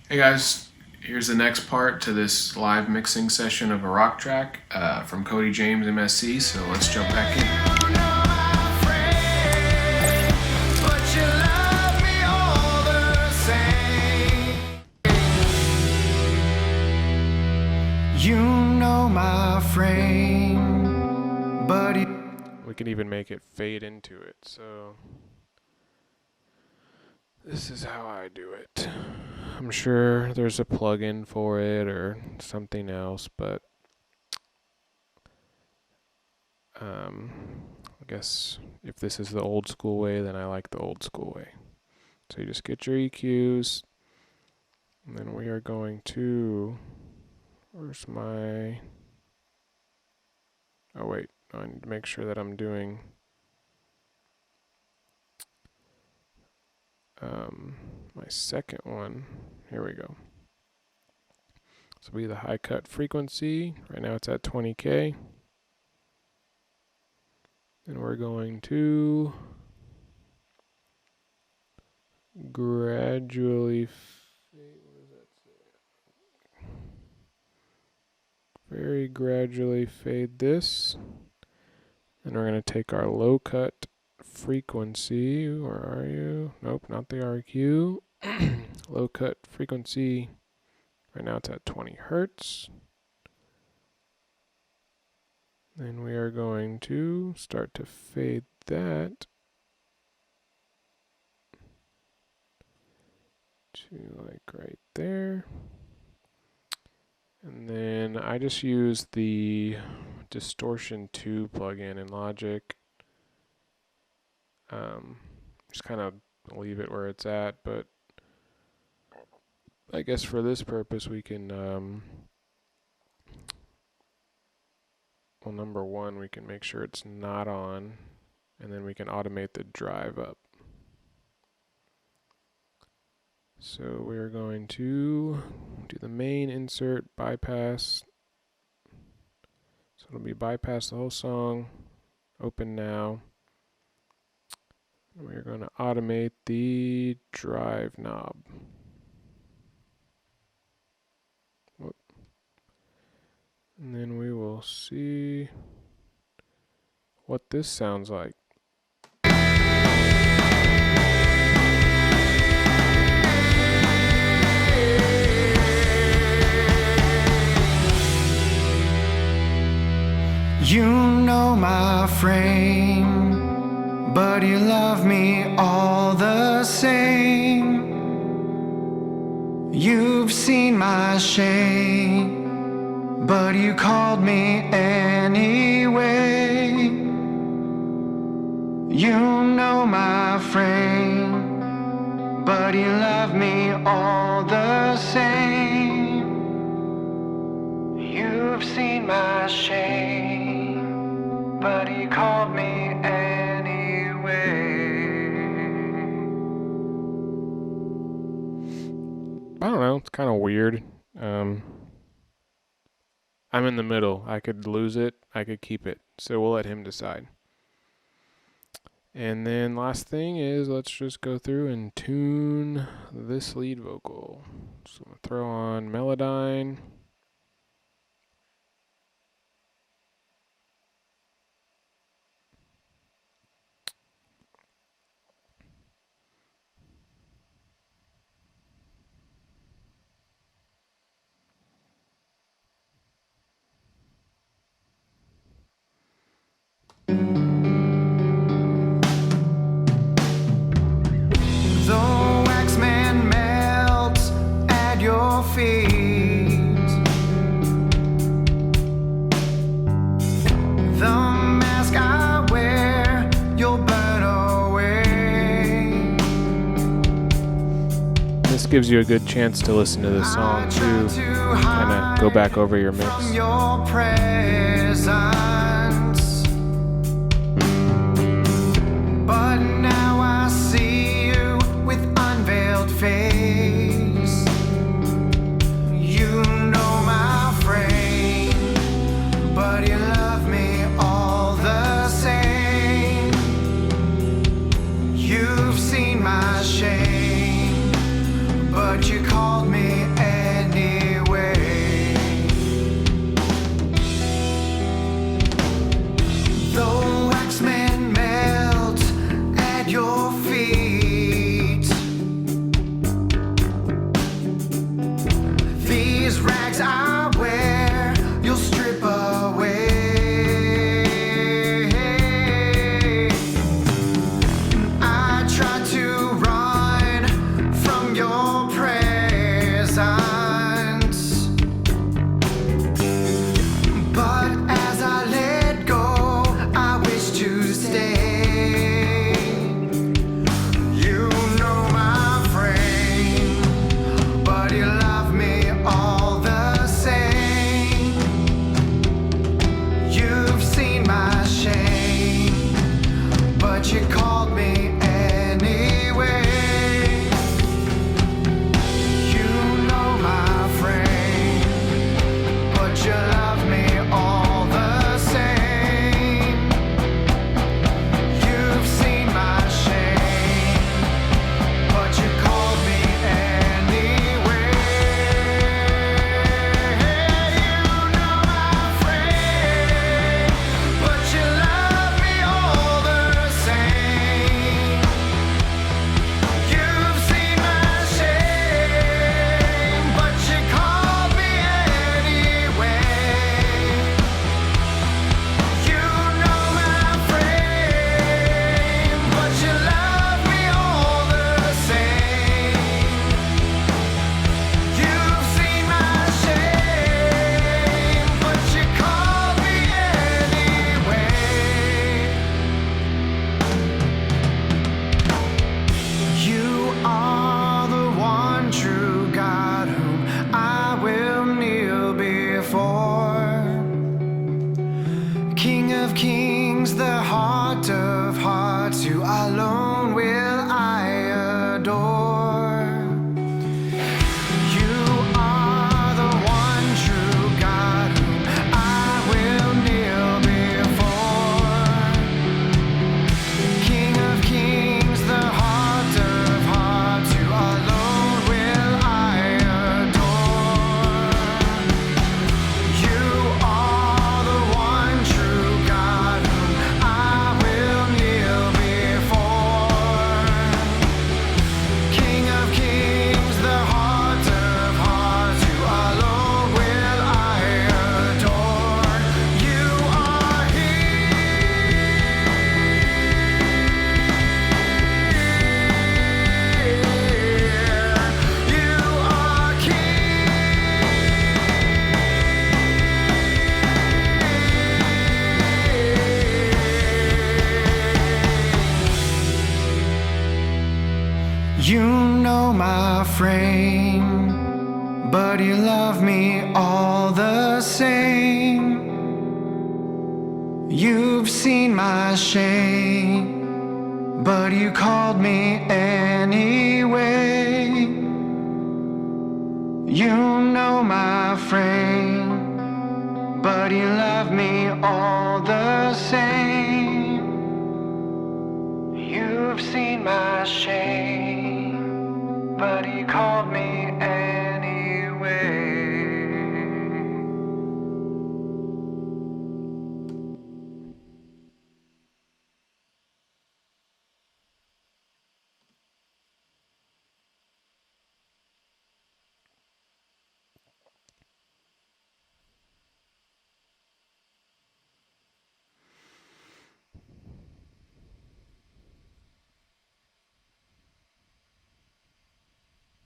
Hey guys, here's the next part to this live mixing session of a rock track from Cody James MSC, so let's jump back in. You know my frame, buddy. We can even make it fade into it, so this is how I do it. I'm sure there's a plugin for it or something else, but I guess if this is the old school way, then I like the old school way. So you just get your EQs, and then we are going to, where's my, oh wait, I need to make sure that I'm doing my second one. Here we go. This will be the high cut frequency. Right now it's at 20K. And we're going to gradually very gradually fade this. And we're going to take our low cut frequency. Where are you? Nope, not the RQ. Low cut frequency. Right now it's at 20 hertz. Then we are going to start to fade that to like right there. And then I just use the Distortion 2 plugin in Logic. Just kind of leave it where it's at, but I guess for this purpose we can, well, number one, we can make sure it's not on, and then we can automate the drive up. So we're going to do the main insert bypass. So it'll be bypass the whole song, open now. We're going to automate the drive knob. Whoop. And then we will see what this sounds like. You know my frame, but you love me all the same. You've seen my shame, but you called me anyway. You know my frame, but you love me all the same. You've seen my shame, but you called me anyway. I don't know, it's kind of weird. I'm in the middle. I could lose it, I could keep it. So we'll let him decide. And then last thing is, let's just go through and tune this lead vocal. So I'm going to throw on Melodyne. This gives you a good chance to listen to the song too, kind of go back over your mix. But now I see you with unveiled face. You know my frame, but you love me all the same. You've seen my shame, but you called me rags I wear, you'll strip away. I try to run from your presence, but as I let go, I wish to stay. You know my frame, but you love me all the same. You've seen my shame, but you called me anyway. You know my frame, but you love me all the same. You've seen my shame, but you called me anyway. You know my frame, but you love me all the same. You've seen my shame, but you called me anyway. You know my frame, but you love me all the same. You've seen my shame, but you called me anyway. You are the one true God whom I will kneel before. King of kings, the heart of hearts, you alone will I adore. You are the one true God whom I will kneel before. King of kings, the heart of hearts, you alone will I adore. You are the one true God whom I will kneel before. King of kings, the heart of hearts, you alone will I adore. You are here. You are king. You know my frame, but you love me all the same. You've seen my shame, but you called me anyway. You know my frame, but you love me all the same.